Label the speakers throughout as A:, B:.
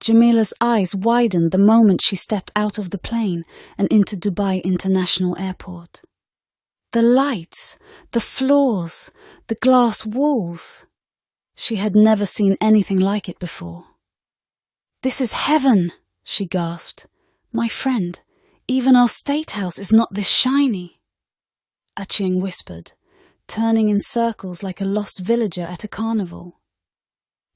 A: Jamila's eyes widened the moment she stepped out of the plane and into Dubai International Airport. The lights, the floors, the glass walls. She had never seen anything like it before. "This is heaven," she gasped. "My friend, even our state house is not this shiny." Achieng whispered, turning in circles like a lost villager at a carnival.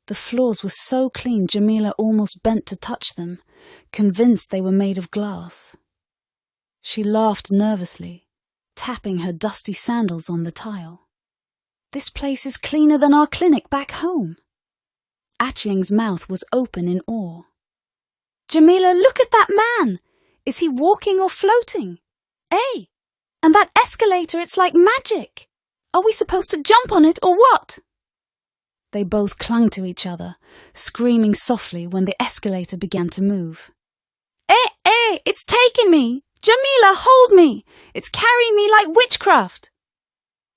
A: The floors were so clean Jamila almost bent to touch them, convinced they were made of glass. She laughed nervously, tapping her dusty sandals on the tile. "This place is cleaner than our clinic back home." Achieng's mouth was open in awe. "Jamila, look at that man! Is he walking or floating? Hey, and that escalator, it's like magic! Are we supposed to jump on it or what?" They both clung to each other, screaming softly when the escalator began to move. It's taking me! Jamila, hold me! It's carrying me like witchcraft!"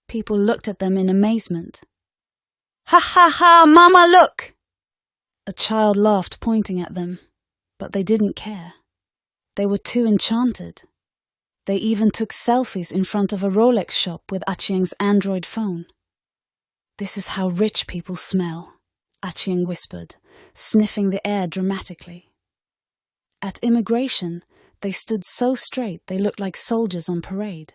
A: People looked at them in amazement. "Ha ha ha, Mama, look!" A child laughed, pointing at them, but they didn't care. They were too enchanted. They even took selfies in front of a Rolex shop with Achieng's Android phone. "This is how rich people smell," Achieng whispered, sniffing the air dramatically. At immigration, they stood so straight they looked like soldiers on parade.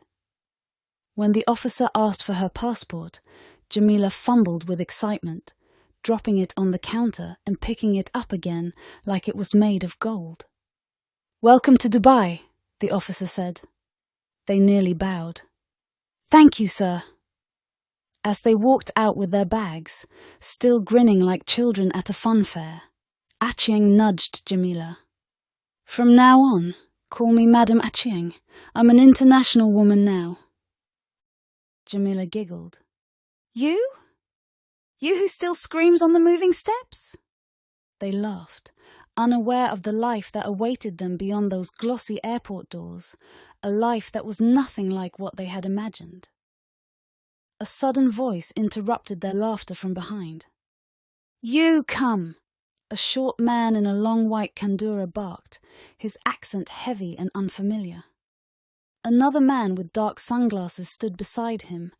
A: When the officer asked for her passport, Jamila fumbled with excitement, dropping it on the counter and picking it up again like it was made of gold. "Welcome to Dubai," the officer said. They nearly bowed. "Thank you, sir." As they walked out with their bags, still grinning like children at a fun fair, Achieng nudged Jamila. "From now on, call me Madam Achieng. I'm an international woman now." Jamila giggled. You? You who still screams on the moving steps?" They laughed, unaware of the life that awaited them beyond those glossy airport doors, a life that was nothing like what they had imagined. A sudden voice interrupted their laughter from behind. "You come!" A short man in a long white kandura barked, his accent heavy and unfamiliar. Another man with dark sunglasses stood beside him,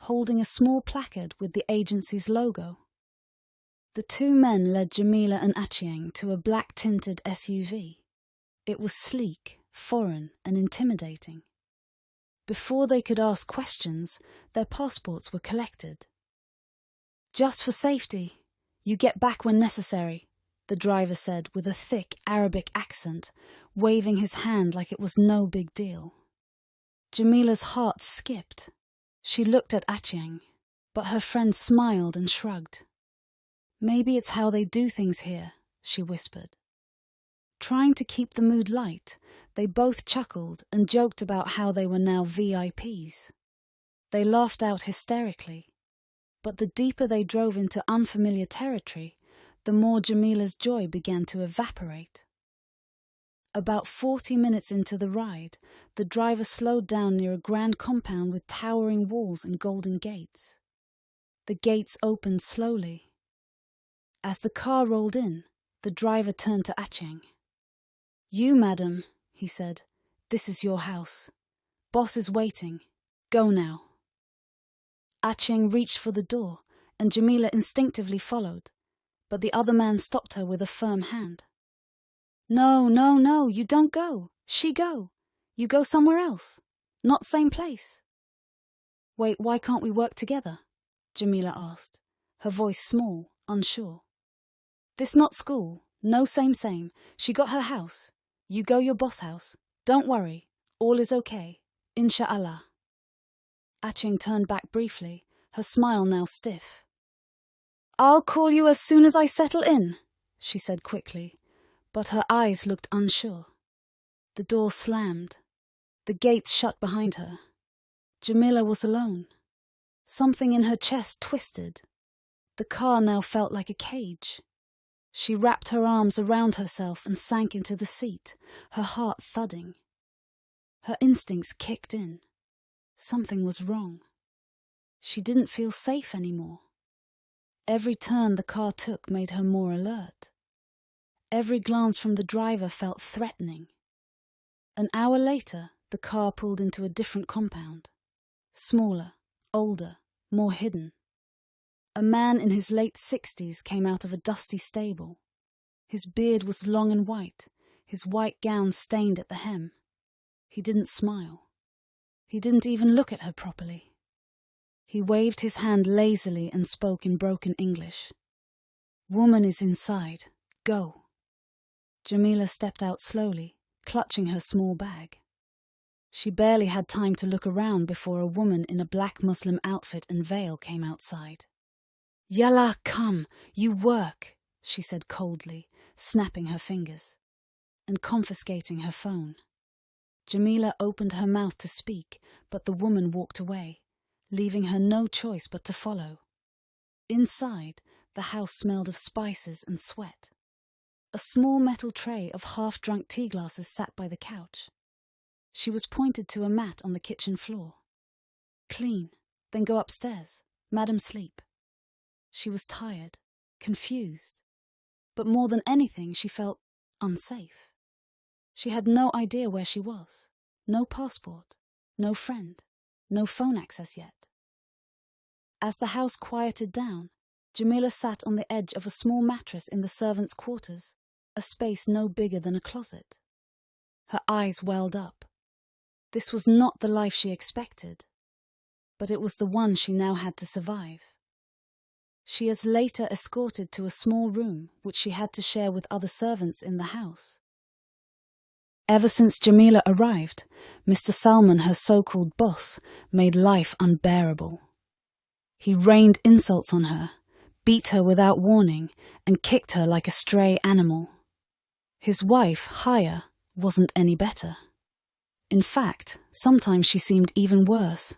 A: holding a small placard with the agency's logo. The two men led Jamila and Achieng to a black-tinted SUV. It was sleek, foreign, and intimidating. Before they could ask questions, their passports were collected. "Just for safety. You get back when necessary," the driver said with a thick Arabic accent, waving his hand like it was no big deal. Jamila's heart skipped. She looked at Achieng, but her friend smiled and shrugged. "Maybe it's how they do things here," she whispered. Trying to keep the mood light, they both chuckled and joked about how they were now VIPs. They laughed out hysterically, but the deeper they drove into unfamiliar territory, the more Jamila's joy began to evaporate. About 40 minutes into the ride, the driver slowed down near a grand compound with towering walls and golden gates. The gates opened slowly. As the car rolled in, the driver turned to Achieng. "You, madam," he said, "this is your house. Boss is waiting. Go now." Achieng reached for the door, and Jamila instinctively followed, but the other man stopped her with a firm hand. No, you don't go. She go. You go somewhere else. Not same place." "Wait, why can't we work together?" Jamila asked, her voice small, unsure. "This not school. No same. She got her house. You go your boss house. Don't worry. All is okay. Insha'Allah." Achieng turned back briefly, her smile now stiff. "I'll call you as soon as I settle in," she said quickly, but her eyes looked unsure. The door slammed. The gates shut behind her. Jamila was alone. Something in her chest twisted. The car now felt like a cage. She wrapped her arms around herself and sank into the seat, her heart thudding. Her instincts kicked in. Something was wrong. She didn't feel safe anymore. Every turn the car took made her more alert. Every glance from the driver felt threatening. An hour later, the car pulled into a different compound. Smaller, older, more hidden. A man in his late 60s came out of a dusty stable. His beard was long and white, his white gown stained at the hem. He didn't smile. He didn't even look at her properly. He waved his hand lazily and spoke in broken English. "Woman is inside. Go." Jamila stepped out slowly, clutching her small bag. She barely had time to look around before a woman in a black Muslim outfit and veil came outside. "Yalla, come, you work," she said coldly, snapping her fingers, and confiscating her phone. Jamila opened her mouth to speak, but the woman walked away, leaving her no choice but to follow. Inside, the house smelled of spices and sweat. A small metal tray of half-drunk tea glasses sat by the couch. She was pointed to a mat on the kitchen floor. "Clean, then go upstairs. Madam sleep." She was tired, confused, but more than anything she felt unsafe. She had no idea where she was, no passport, no friend, no phone access yet. As the house quieted down, Jamila sat on the edge of a small mattress in the servants' quarters, a space no bigger than a closet. Her eyes welled up. This was not the life she expected, but it was the one she now had to survive. She is later escorted to a small room which she had to share with other servants in the house. Ever since Jamila arrived, Mr. Salman, her so-called boss, made life unbearable. He rained insults on her, beat her without warning, and kicked her like a stray animal. His wife, Haya, wasn't any better. In fact, sometimes she seemed even worse.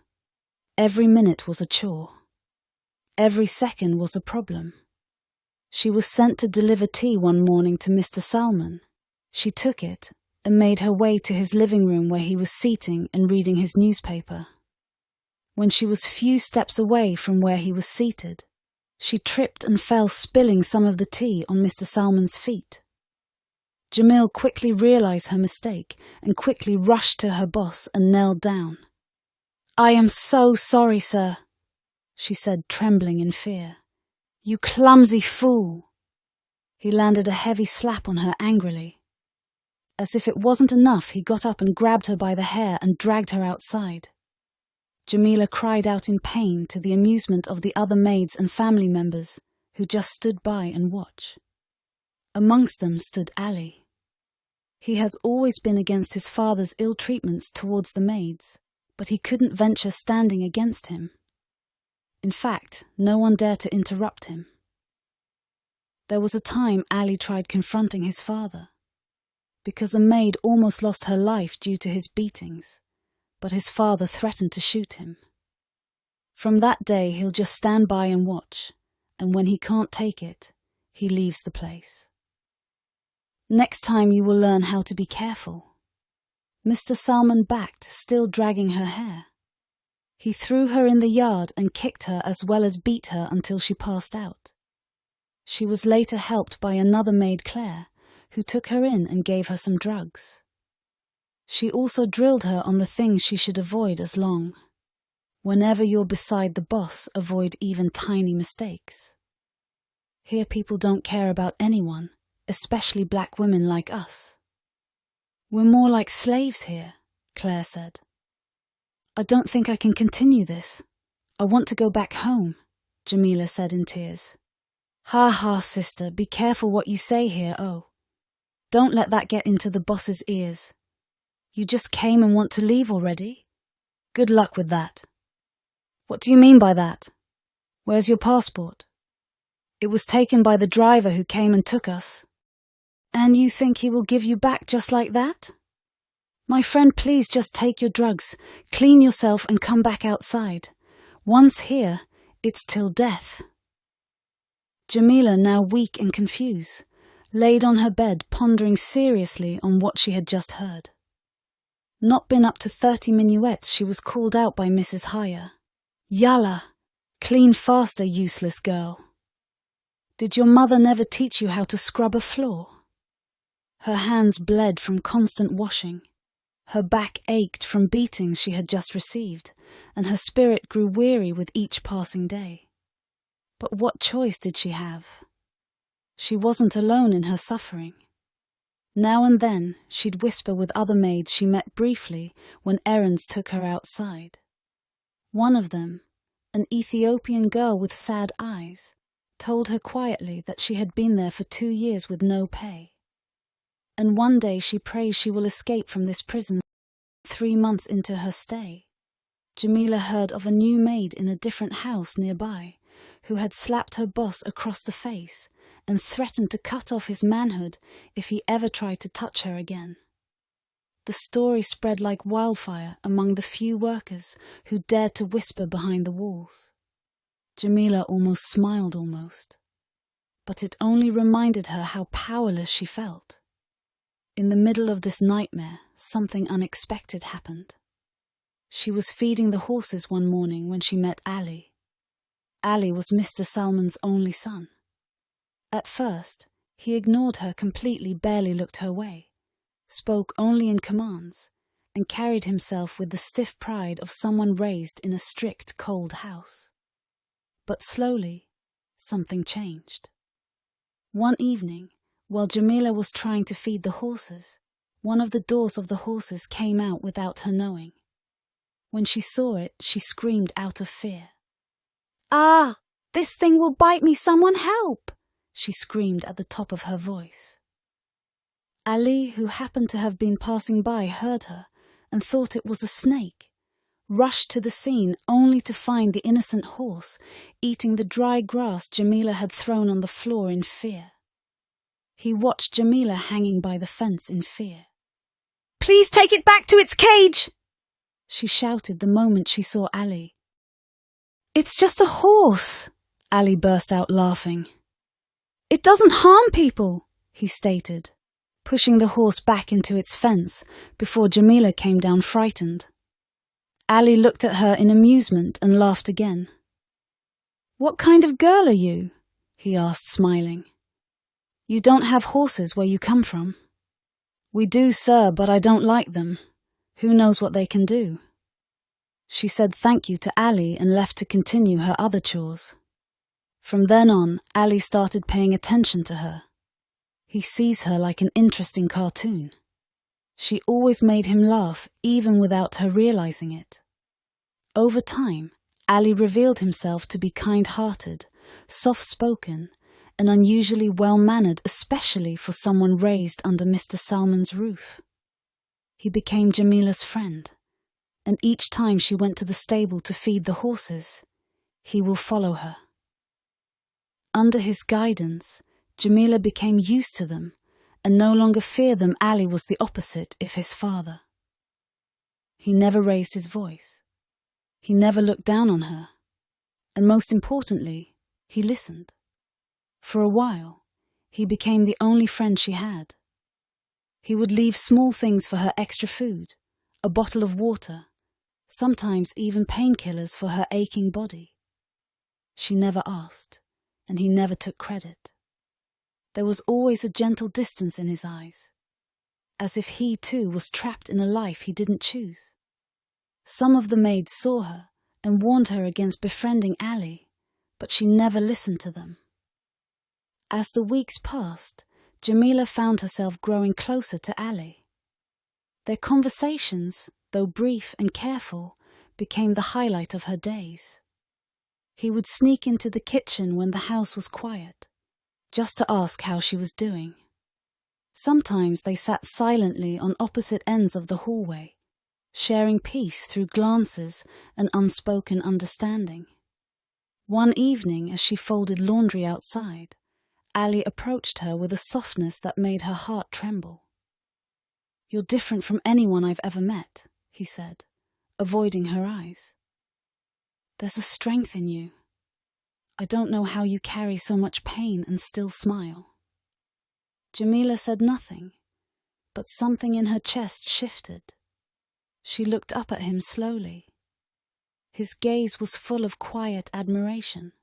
A: Every minute was a chore. Every second was a problem. She was sent to deliver tea one morning to Mr. Salman. She took it and made her way to his living room where he was seating and reading his newspaper. When she was few steps away from where he was seated, she tripped and fell, spilling some of the tea on Mr. Salman's feet. Jamil quickly realized her mistake and quickly rushed to her boss and knelt down. "I am so sorry, sir," she said, trembling in fear. "You clumsy fool." He landed a heavy slap on her angrily. As if it wasn't enough, he got up and grabbed her by the hair and dragged her outside. Jamila cried out in pain, to the amusement of the other maids and family members who just stood by and watched. Amongst them stood Ali. He has always been against his father's ill treatments towards the maids, but he couldn't venture standing against him. In fact, no one dared to interrupt him. There was a time Ali tried confronting his father, because a maid almost lost her life due to his beatings, but his father threatened to shoot him. From that day, he'll just stand by and watch, and when he can't take it, he leaves the place. Next time you will learn how to be careful. Mr. Salman backed, still dragging her hair. He threw her in the yard and kicked her as well as beat her until she passed out. She was later helped by another maid, Claire, who took her in and gave her some drugs. She also drilled her on the things she should avoid as long. Whenever you're beside the boss, avoid even tiny mistakes. Here people don't care about anyone, especially black women like us. "We're more like slaves here," Claire said. "I don't think I can continue this. I want to go back home," Jamila said in tears. "Ha ha, sister, be careful what you say here, oh. Don't let that get into the boss's ears. You just came and want to leave already? Good luck with that." "What do you mean by that? Where's your passport?" "It was taken by the driver who came and took us." "And you think he will give you back just like that? My friend, please just take your drugs, clean yourself and come back outside. Once here, it's till death." Jamila, now weak and confused, laid on her bed pondering seriously on what she had just heard. Not been up to 30 minuets, she was called out by Mrs. Haya. "Yalla, clean faster, useless girl. Did your mother never teach you how to scrub a floor?" Her hands bled from constant washing. Her back ached from beatings she had just received, and her spirit grew weary with each passing day. But what choice did she have? She wasn't alone in her suffering. Now and then she'd whisper with other maids she met briefly when errands took her outside. One of them, an Ethiopian girl with sad eyes, told her quietly that she had been there for 2 years with no pay. And one day she prays she will escape from this prison. 3 months into her stay, Jamila heard of a new maid in a different house nearby who had slapped her boss across the face and threatened to cut off his manhood if he ever tried to touch her again. The story spread like wildfire among the few workers who dared to whisper behind the walls. Jamila almost smiled but it only reminded her how powerless she felt. In the middle of this nightmare, something unexpected happened. She was feeding the horses one morning when she met Ali. Ali was Mr. Salman's only son. At first, he ignored her completely, barely looked her way, spoke only in commands, and carried himself with the stiff pride of someone raised in a strict, cold house. But slowly, something changed. One evening, while Jamila was trying to feed the horses, one of the doors of the horses came out without her knowing. When she saw it, she screamed out of fear. "Ah! This thing will bite me! Someone help!" she screamed at the top of her voice. Ali, who happened to have been passing by, heard her and thought it was a snake, rushed to the scene only to find the innocent horse eating the dry grass Jamila had thrown on the floor in fear. He watched Jamila hanging by the fence in fear. "Please take it back to its cage!" she shouted the moment she saw Ali. "It's just a horse," Ali burst out laughing. "It doesn't harm people," he stated, pushing the horse back into its fence before Jamila came down frightened. Ali looked at her in amusement and laughed again. "What kind of girl are you?" he asked, smiling. "You don't have horses where you come from." "We do, sir, but I don't like them. Who knows what they can do?" She said thank you to Ali and left to continue her other chores. From then on, Ali started paying attention to her. He sees her like an interesting cartoon. She always made him laugh, even without her realizing it. Over time, Ali revealed himself to be kind-hearted, soft-spoken, and unusually well-mannered, especially for someone raised under Mr. Salman's roof. He became Jamila's friend, and each time she went to the stable to feed the horses, he will follow her. Under his guidance, Jamila became used to them and no longer feared them. Ali was the opposite, if his father. He never raised his voice. He never looked down on her. And most importantly, he listened. For a while, he became the only friend she had. He would leave small things for her: extra food, a bottle of water, sometimes even painkillers for her aching body. She never asked, and he never took credit. There was always a gentle distance in his eyes, as if he too was trapped in a life he didn't choose. Some of the maids saw her and warned her against befriending Ali, but she never listened to them. As the weeks passed, Jamila found herself growing closer to Ali. Their conversations, though brief and careful, became the highlight of her days. He would sneak into the kitchen when the house was quiet, just to ask how she was doing. Sometimes they sat silently on opposite ends of the hallway, sharing peace through glances and unspoken understanding. One evening, as she folded laundry outside, Ali approached her with a softness that made her heart tremble. "You're different from anyone I've ever met," he said, avoiding her eyes. "There's a strength in you. I don't know how you carry so much pain and still smile." Jamila said nothing, but something in her chest shifted. She looked up at him slowly. His gaze was full of quiet admiration.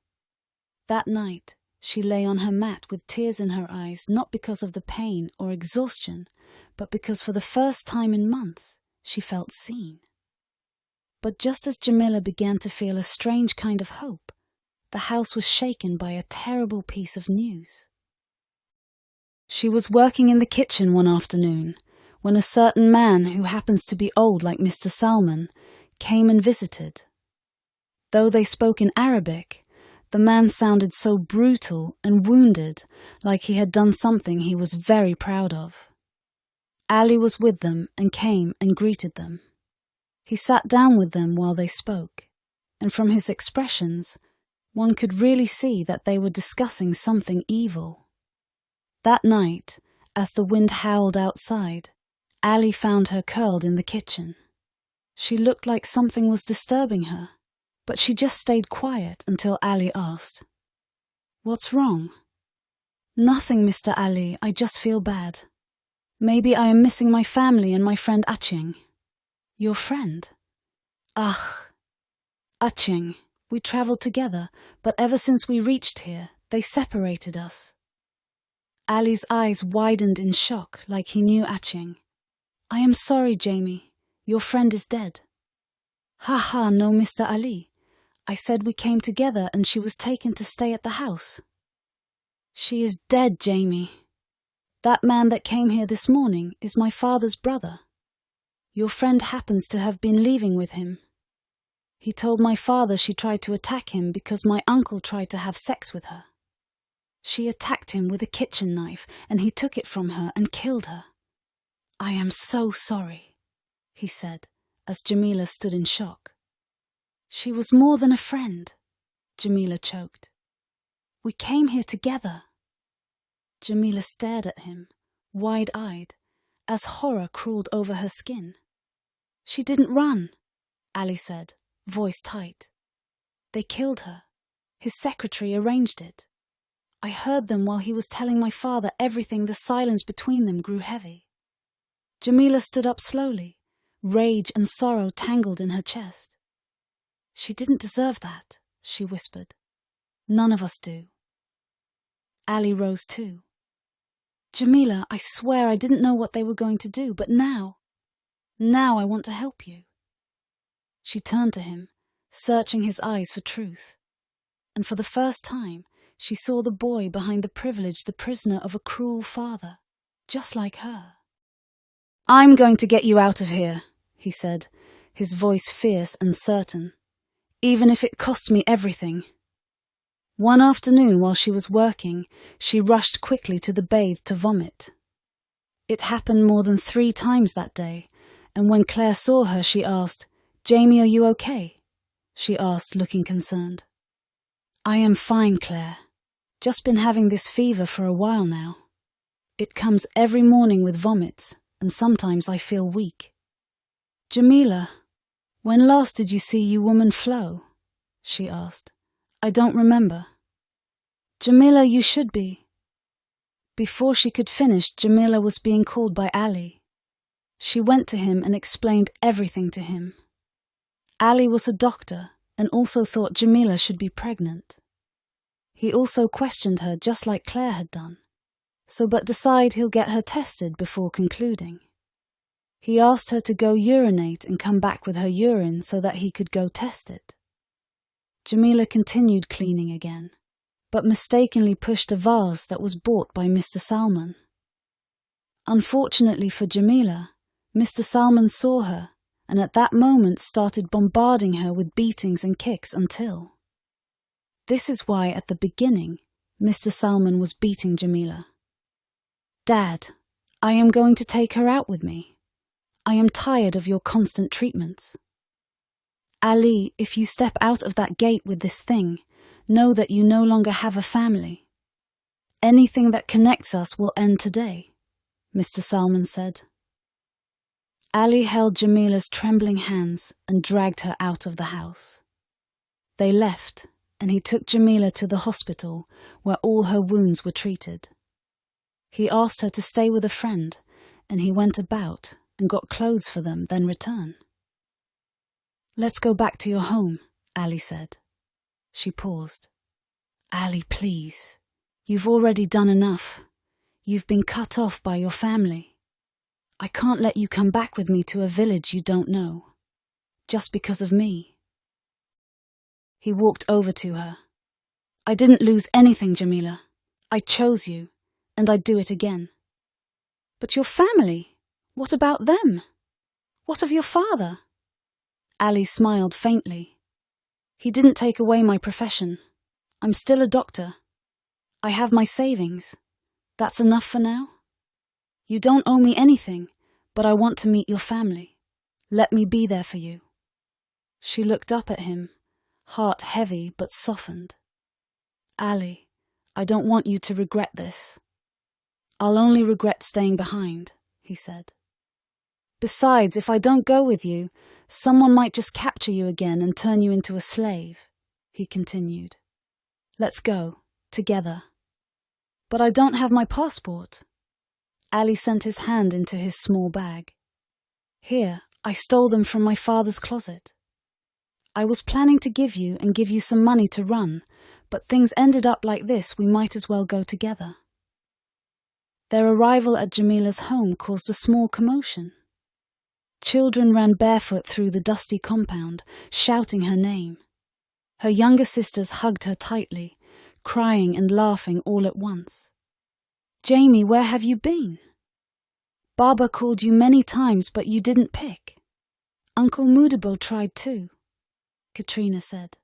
A: That night, She lay on her mat with tears in her eyes, not because of the pain or exhaustion, but because for the first time in months she felt seen. But just as Jamila began to feel a strange kind of hope, the house was shaken by a terrible piece of news. She was working in the kitchen one afternoon when a certain man who happens to be old like Mr. Salman came and visited. Though they spoke in Arabic, the man sounded so brutal and wounded, like he had done something he was very proud of. Ali was with them and came and greeted them. He sat down with them while they spoke, and from his expressions, one could really see that they were discussing something evil. That night, as the wind howled outside, Ali found her curled in the kitchen. She looked like something was disturbing her, but she just stayed quiet until Ali asked, "What's wrong?" "Nothing, Mr. Ali, I just feel bad. Maybe I am missing my family and my friend Aching." "Your friend?" "Ach, Aching. We travelled together, but ever since we reached here, they separated us." Ali's eyes widened in shock like he knew Aching. "I am sorry, Jamie. Your friend is dead." "Ha ha, no, Mr. Ali. I said we came together and she was taken to stay at the house." "She is dead, Jamie. That man that came here this morning is my father's brother. Your friend happens to have been leaving with him. He told my father she tried to attack him because my uncle tried to have sex with her. She attacked him with a kitchen knife and he took it from her and killed her. I am so sorry," he said, as Jamila stood in shock. "She was more than a friend," Jamila choked. "We came here together." Jamila stared at him, wide-eyed, as horror crawled over her skin. "She didn't run," Ali said, voice tight. "They killed her. His secretary arranged it. I heard them while he was telling my father everything. The silence between them grew heavy." Jamila stood up slowly, rage and sorrow tangled in her chest. "She didn't deserve that," she whispered. "None of us do." Ali rose too. "Jamila, I swear I didn't know what they were going to do, but now I want to help you." She turned to him, searching his eyes for truth. And for the first time, she saw the boy behind the privilege, the prisoner of a cruel father, just like her. "I'm going to get you out of here," he said, his voice fierce and certain, "even if it costs me everything." One afternoon while she was working, she rushed quickly to the bathe to vomit. It happened more than 3 times that day, and when Claire saw her, she asked, "Jamie, are you okay?" she asked, looking concerned. "I am fine, Claire. Just been having this fever for a while now. It comes every morning with vomits, and sometimes I feel weak." "Jamila, when last did you see you woman flow?" she asked. "I don't remember." "Jamila, you should be." Before she could finish, Jamila was being called by Ali. She went to him and explained everything to him. Ali was a doctor and also thought Jamila should be pregnant. He also questioned her just like Claire had done, but decided he'll get her tested before concluding. He asked her to go urinate and come back with her urine so that he could go test it. Jamila continued cleaning again, but mistakenly pushed a vase that was bought by Mr. Salman. Unfortunately for Jamila, Mr. Salman saw her and at that moment started bombarding her with beatings and kicks until... This is why at the beginning, Mr. Salman was beating Jamila. "Dad, I am going to take her out with me. I am tired of your constant treatments. Ali, if you step out of that gate with this thing, know that you no longer have a family. Anything that connects us will end today," Mr. Salman said. Ali held Jamila's trembling hands and dragged her out of the house. They left, and he took Jamila to the hospital where all her wounds were treated. He asked her to stay with a friend, and he went about and got clothes for them, then return. "Let's go back to your home," Ali said. She paused. "Ali, please. You've already done enough. You've been cut off by your family. I can't let you come back with me to a village you don't know, just because of me. He walked over to her. I didn't lose anything, Jamila. I chose you, and I'd do it again. But your family, what about them? What of your father? Ali smiled faintly. He didn't take away my profession. I'm still a doctor. I have my savings. That's enough for now. You don't owe me anything, but I want to meet your family. Let me be there for you. She looked up at him, heart heavy but softened. Ali, I don't want you to regret this. I'll only regret staying behind, he said. Besides, if I don't go with you, someone might just capture you again and turn you into a slave, he continued. Let's go, together. But I don't have my passport. Ali sent his hand into his small bag. Here, I stole them from my father's closet. I was planning to give you some money to run, but things ended up like this, we might as well go together. Their arrival at Jamila's home caused a small commotion. Children ran barefoot through the dusty compound, shouting her name. Her younger sisters hugged her tightly, crying and laughing all at once. Jamie, where have you been? Baba called you many times, but you didn't pick. Uncle Mudabo tried too, Katrina said.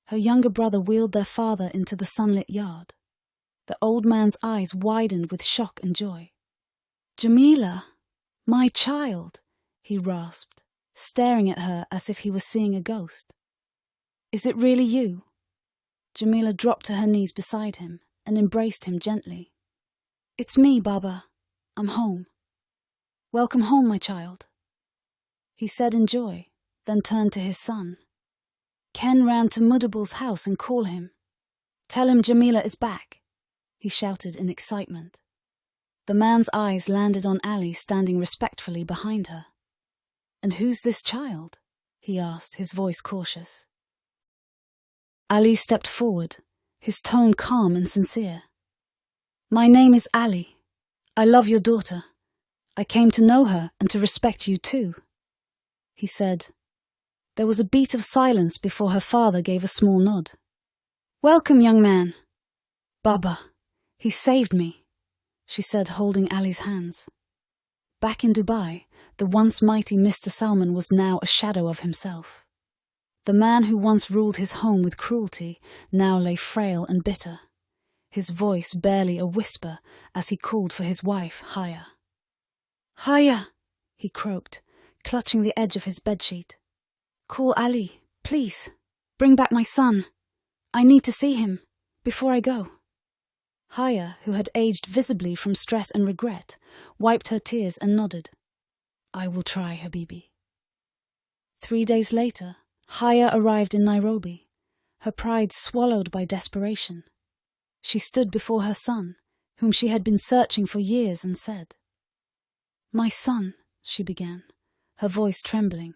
A: Her younger brother wheeled their father into the sunlit yard. The old man's eyes widened with shock and joy. Jamila, my child, he rasped, staring at her as if he was seeing a ghost. Is it really you? Jamila dropped to her knees beside him and embraced him gently. It's me, Baba. I'm home. Welcome home, my child. He said in joy, then turned to his son. Ken ran to Mudabal's house and called him. Tell him Jamila is back, he shouted in excitement. The man's eyes landed on Ali standing respectfully behind her. And who's this child? He asked, his voice cautious. Ali stepped forward, his tone calm and sincere. My name is Ali. I love your daughter. I came to know her and to respect you too, he said. There was a beat of silence before her father gave a small nod. Welcome, young man. Baba, he saved me, she said, holding Ali's hands. Back in Dubai, the once mighty Mr. Salman was now a shadow of himself. The man who once ruled his home with cruelty now lay frail and bitter, his voice barely a whisper as he called for his wife, Haya. Haya, he croaked, clutching the edge of his bedsheet. Call Ali, please. Bring back my son. I need to see him, before I go. Haya, who had aged visibly from stress and regret, wiped her tears and nodded. I will try, Habibi. 3 days later, Haya arrived in Nairobi, her pride swallowed by desperation. She stood before her son, whom she had been searching for years, and said, My son, she began, her voice trembling.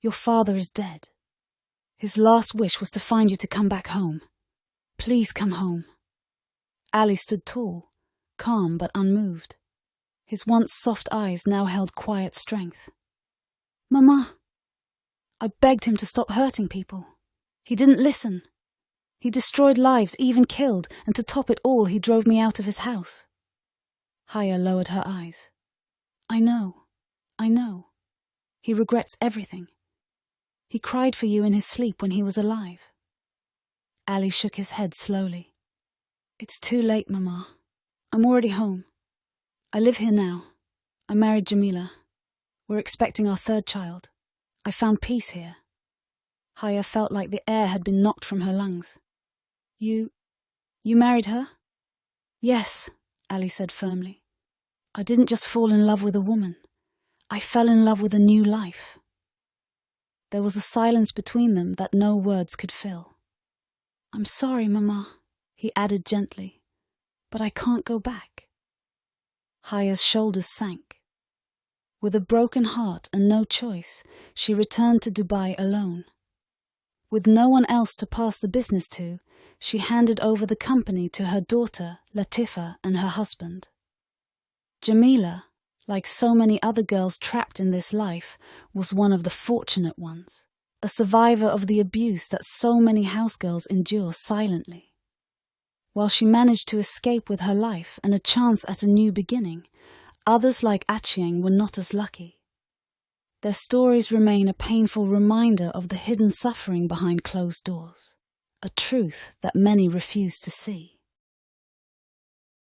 A: Your father is dead. His last wish was to find you to come back home. Please come home. Ali stood tall, calm but unmoved. His once soft eyes now held quiet strength. Mama, I begged him to stop hurting people. He didn't listen. He destroyed lives, even killed, and to top it all, he drove me out of his house. Haya lowered her eyes. I know. He regrets everything. He cried for you in his sleep when he was alive. Ali shook his head slowly. It's too late, Mama. I'm already home. I live here now. I married Jamila. We're expecting our 3rd child. I found peace here. Haya felt like the air had been knocked from her lungs. You married her? Yes, Ali said firmly. I didn't just fall in love with a woman. I fell in love with a new life. There was a silence between them that no words could fill. I'm sorry, Mama, he added gently, but I can't go back. Haya's shoulders sank. With a broken heart and no choice, she returned to Dubai alone. With no one else to pass the business to, she handed over the company to her daughter, Latifa, and her husband. Jamila, like so many other girls trapped in this life, was one of the fortunate ones, a survivor of the abuse that so many housegirls endure silently. While she managed to escape with her life and a chance at a new beginning, others like Achieng were not as lucky. Their stories remain a painful reminder of the hidden suffering behind closed doors, a truth that many refuse to see.